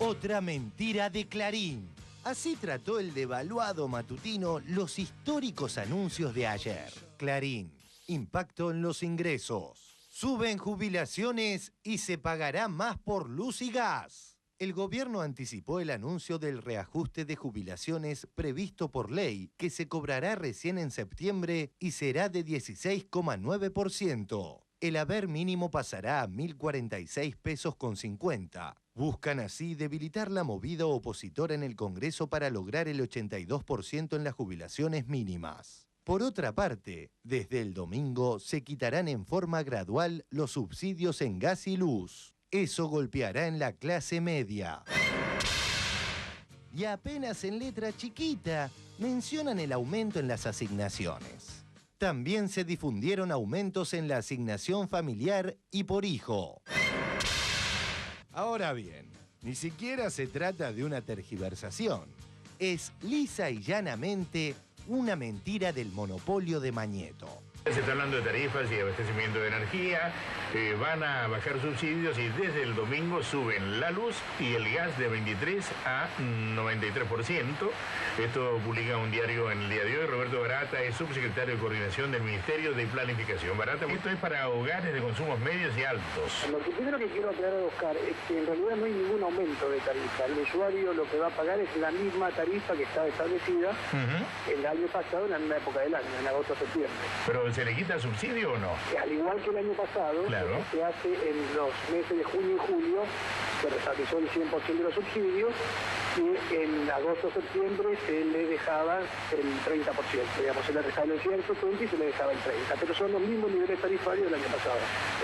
Otra mentira de Clarín. Así trató el devaluado matutino los históricos anuncios de ayer. Clarín, impacto en los ingresos. Suben jubilaciones y se pagará más por luz y gas. El gobierno anticipó el anuncio del reajuste de jubilaciones previsto por ley, que se cobrará recién en septiembre y será de 16,9%. El haber mínimo pasará a 1.046 pesos con 50. Buscan así debilitar la movida opositora en el Congreso para lograr el 82% en las jubilaciones mínimas. Por otra parte, desde el domingo se quitarán en forma gradual los subsidios en gas y luz. Eso golpeará en la clase media. Y apenas en letra chiquita mencionan el aumento en las asignaciones. También se difundieron aumentos en la asignación familiar y por hijo. Ahora bien, ni siquiera se trata de una tergiversación. Es lisa y llanamente una mentira del monopolio de Mañeto. Se está hablando de tarifas y abastecimiento de energía, van a bajar subsidios y desde el domingo suben la luz y el gas de 23 a 93%. Esto publica un diario en el día de hoy. Roberto Barata es subsecretario de Coordinación del Ministerio de Planificación. Barata, esto es para hogares de consumos medios y altos. Lo que primero que quiero aclarar, Oscar, es que en realidad no hay ningún aumento de tarifa. El usuario lo que va a pagar es la misma tarifa que estaba establecida el año pasado, en la misma época del año, en agosto-septiembre. Pero ¿se le quita subsidio o no? Al igual que el año pasado, claro, se hace en los meses de junio y julio, se restableció el 100% de los subsidios y en agosto-septiembre se le dejaba el 30%, digamos, se le restablecía el 70% y se le dejaba el 30%, pero son los mismos niveles tarifarios del año pasado.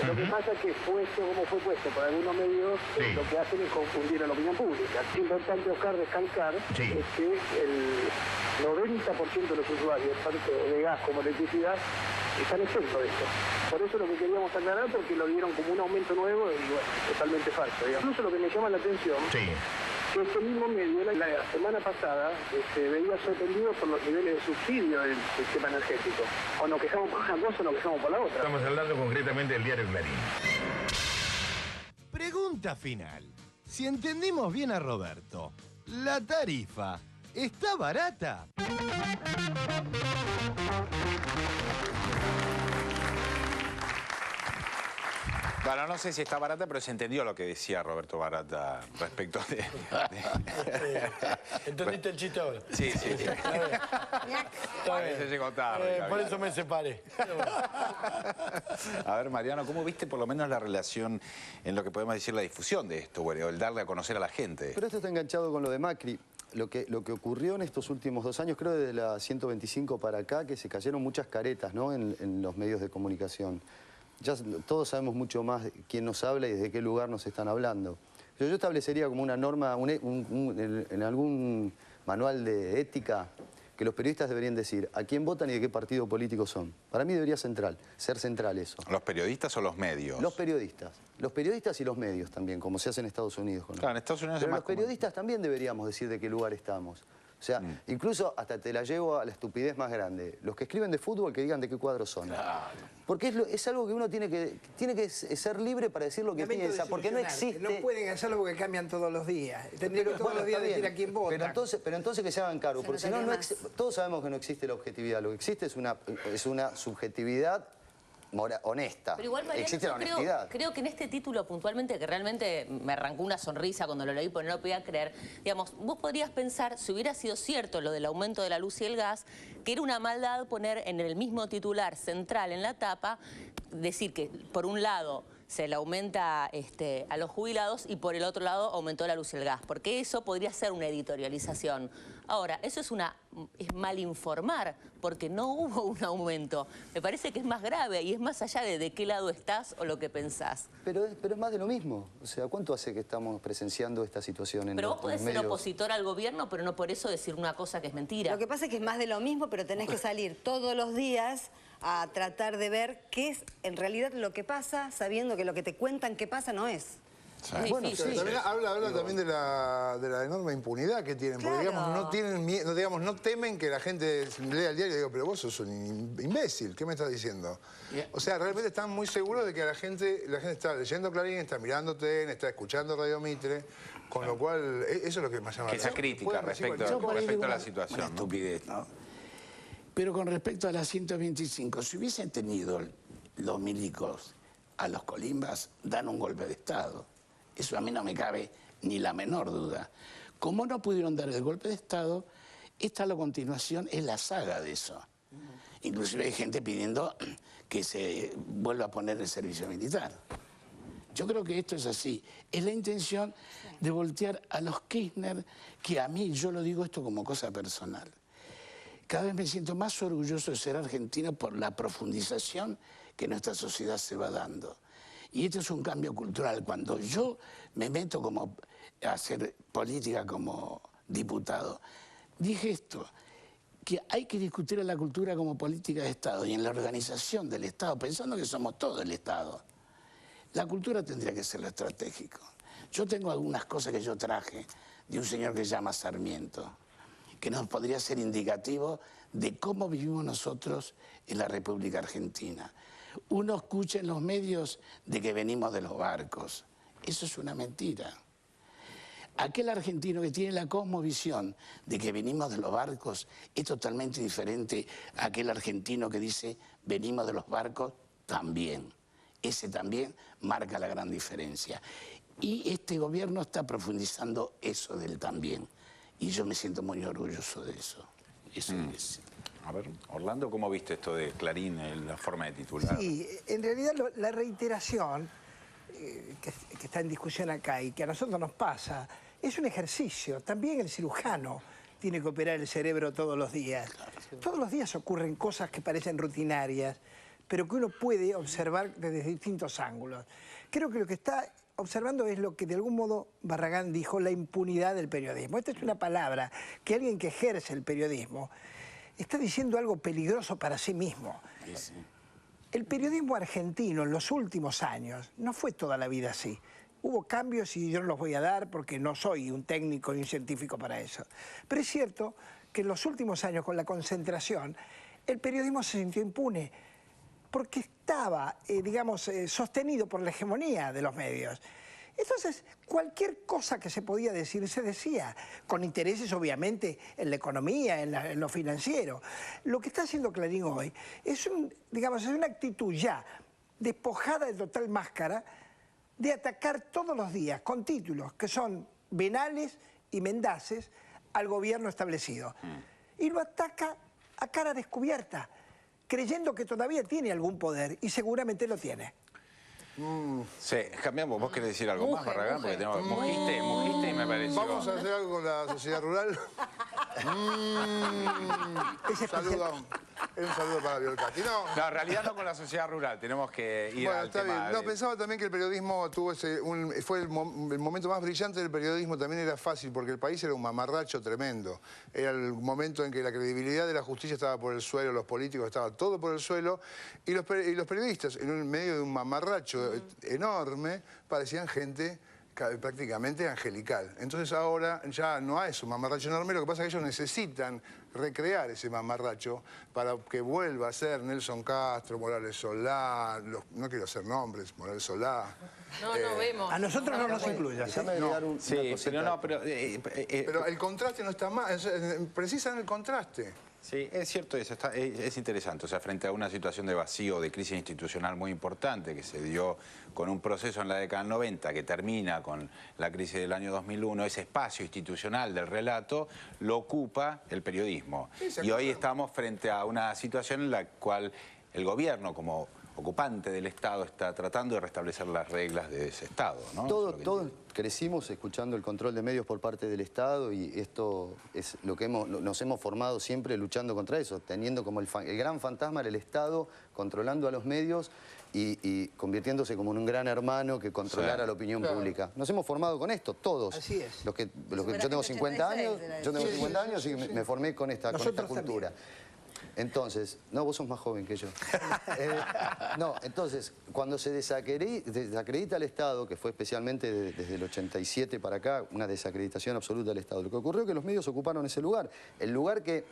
Lo que pasa es que puesto como fue puesto por algunos medios, lo que hacen es confundir a la opinión pública. Es importante, Oscar, recalcar es que el 90% de los usuarios, tanto de gas como electricidad, están exentos de esto. Por eso lo que queríamos aclarar, porque lo dieron como un aumento nuevo y bueno, totalmente falso. Digamos. Incluso lo que me llama la atención, que este mismo medio la semana pasada se veía sorprendido por los niveles de subsidio del sistema energético. O nos quejamos por una cosa o nos quejamos por la otra. Estamos hablando concretamente del diario Clarín. Pregunta final. Si entendimos bien a Roberto, ¿la tarifa está barata? Bueno, no sé si está barata, pero se entendió lo que decía Roberto Barata respecto de... ¿Entendiste el chiste ahora? Sí. Parece llegó tarde. Por eso me separé. A ver, Mariano, ¿cómo viste por lo menos la relación en lo que podemos decir la difusión de esto, bueno, el darle a conocer a la gente? Pero esto está enganchado con lo de Macri. Lo que ocurrió en estos últimos 2 años, creo desde la 125 para acá, que se cayeron muchas caretas, ¿no?, en los medios de comunicación. Ya todos sabemos mucho más quién nos habla y desde qué lugar nos están hablando. Yo establecería como una norma, en algún manual de ética, que los periodistas deberían decir a quién votan y de qué partido político son. Para mí debería ser central eso. ¿Los periodistas o los medios? Los periodistas. Los periodistas y los medios también, como se hace en Estados Unidos. Claro, en Estados Unidos pero los periodistas también deberíamos decir de qué lugar estamos. O sea, incluso hasta te la llevo a la estupidez más grande. Los que escriben de fútbol que digan de qué cuadro son. Claro. Porque es algo que uno tiene que ser libre para decir lo que piensa, porque no existe... No pueden hacerlo porque cambian todos los días. Tendrían que todos los días decir a quién vota. Pero entonces que se hagan cargo, porque si no, todos sabemos que no existe la objetividad. Lo que existe es una subjetividad honesta. Pero igual, Mariano, existe la honestidad. Creo que en este título puntualmente, que realmente me arrancó una sonrisa cuando lo leí, porque no lo podía creer, digamos, vos podrías pensar, si hubiera sido cierto lo del aumento de la luz y el gas, que era una maldad poner en el mismo titular central en la tapa, decir que por un lado se le aumenta a los jubilados y por el otro lado aumentó la luz y el gas, porque eso podría ser una editorialización. Ahora, eso es mal informar, porque no hubo un aumento. Me parece que es más grave y es más allá de qué lado estás o lo que pensás. Pero es más de lo mismo. O sea, ¿cuánto hace que estamos presenciando esta situación en Pero vos podés ser medios? opositor al gobierno, pero no por eso decir una cosa que es mentira. Lo que pasa es que es más de lo mismo, pero tenés que salir todos los días a tratar de ver qué es en realidad lo que pasa, sabiendo que lo que te cuentan que pasa no es. Es Bueno, difícil. Pero también habla también de la enorme impunidad que tienen, porque digamos, no tienen miedo, digamos, no temen que la gente lea el diario y diga, pero vos sos un imbécil, ¿qué me estás diciendo? O sea, realmente están muy seguros de que la gente está leyendo Clarín, está mirando TN, está escuchando Radio Mitre, con lo cual, eso es lo que más llama la Esa atención. crítica respecto a la situación. Una estupidez, ¿no? Pero con respecto a la 125, si hubiesen tenido los milicos a los colimbas, dan un golpe de Estado. Eso a mí no me cabe ni la menor duda. Como no pudieron dar el golpe de Estado, esta a la continuación es la saga de eso. Inclusive hay gente pidiendo que se vuelva a poner el servicio militar. Yo creo que esto es así. Es la intención de voltear a los Kirchner, que a mí, yo lo digo esto como cosa personal. Cada vez me siento más orgulloso de ser argentino por la profundización que nuestra sociedad se va dando. Y esto es un cambio cultural. Cuando yo me meto a hacer política como diputado, dije esto, que hay que discutir la cultura como política de Estado y en la organización del Estado, pensando que somos todo el Estado. La cultura tendría que ser lo estratégico. Yo tengo algunas cosas que yo traje de un señor que se llama Sarmiento, que nos podría ser indicativo de cómo vivimos nosotros en la República Argentina. Uno escucha en los medios de que venimos de los barcos. Eso es una mentira. Aquel argentino que tiene la cosmovisión de que venimos de los barcos es totalmente diferente a aquel argentino que dice venimos de los barcos también. Ese también marca la gran diferencia. Y este gobierno está profundizando eso del también. Y yo me siento muy orgulloso de eso. Eso es. A ver, Orlando, ¿cómo viste esto de Clarín, la forma de titular? Sí, en realidad la reiteración que está en discusión acá y que a nosotros nos pasa, es un ejercicio. También el cirujano tiene que operar el cerebro todos los días. Todos los días ocurren cosas que parecen rutinarias, pero que uno puede observar desde distintos ángulos. Creo que lo que está observando es lo que de algún modo Barragán dijo, la impunidad del periodismo. Esta es una palabra que alguien que ejerce el periodismo está diciendo algo peligroso para sí mismo. Sí. El periodismo argentino en los últimos años no fue toda la vida así. Hubo cambios y yo no los voy a dar porque no soy un técnico ni un científico para eso. Pero es cierto que en los últimos años, con la concentración, el periodismo se sintió impune porque estaba, sostenido por la hegemonía de los medios. Entonces, cualquier cosa que se podía decir, se decía, con intereses obviamente en la economía, en lo financiero. Lo que está haciendo Clarín hoy es una actitud ya despojada de total máscara de atacar todos los días con títulos que son venales y mendaces al gobierno establecido. Y lo ataca a cara descubierta, creyendo que todavía tiene algún poder, y seguramente lo tiene. Sí, cambiamos. ¿Vos querés decir algo más, Barragán? Porque tenemos... Mujiste y me pareció... Vamos a hacer algo con la sociedad rural. Un saludo para Biolcati. No, en realidad no con la sociedad rural. Tenemos que ir al está tema bien. No, pensaba también que el periodismo tuvo fue el momento más brillante del periodismo. También era fácil, porque el país era un mamarracho tremendo. Era el momento en que la credibilidad de la justicia estaba por el suelo, los políticos estaba todo por el suelo, y los periodistas, en medio de un mamarracho enorme, parecían gente prácticamente angelical. Entonces ahora ya no hay un mamarracho enorme, lo que pasa es que ellos necesitan recrear ese mamarracho para que vuelva a ser Nelson Castro, Morales Solá, no quiero hacer nombres, Morales Solá. No vemos. A nosotros no nos incluyas. Pero el contraste no está mal, precisan el contraste. Sí, es cierto eso, es interesante. O sea, frente a una situación de vacío, de crisis institucional muy importante que se dio con un proceso en la década del 90 que termina con la crisis del año 2001, ese espacio institucional del relato lo ocupa el periodismo. Y hoy estamos frente a una situación en la cual el gobierno, como ocupante del Estado, está tratando de restablecer las reglas de ese Estado, ¿no? Todos crecimos escuchando el control de medios por parte del Estado, y esto es lo que nos hemos formado siempre luchando contra eso, teniendo como el gran fantasma el Estado controlando a los medios y convirtiéndose como en un gran hermano que controlara la opinión pública. Nos hemos formado con esto, todos. Así es. Yo tengo 50 años, y me formé con esta cultura. Entonces, no, vos sos más joven que yo. No, entonces, cuando se desacredita al Estado, que fue especialmente desde el 87 para acá, una desacreditación absoluta del Estado, lo que ocurrió es que los medios ocuparon ese lugar. El lugar que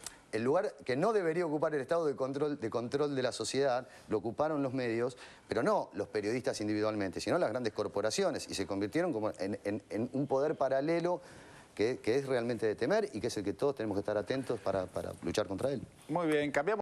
no debería ocupar el Estado de control de la sociedad, lo ocuparon los medios, pero no los periodistas individualmente, sino las grandes corporaciones, y se convirtieron como en un poder paralelo que es realmente de temer y que es el que todos tenemos que estar atentos para luchar contra él. Muy bien, cambiamos.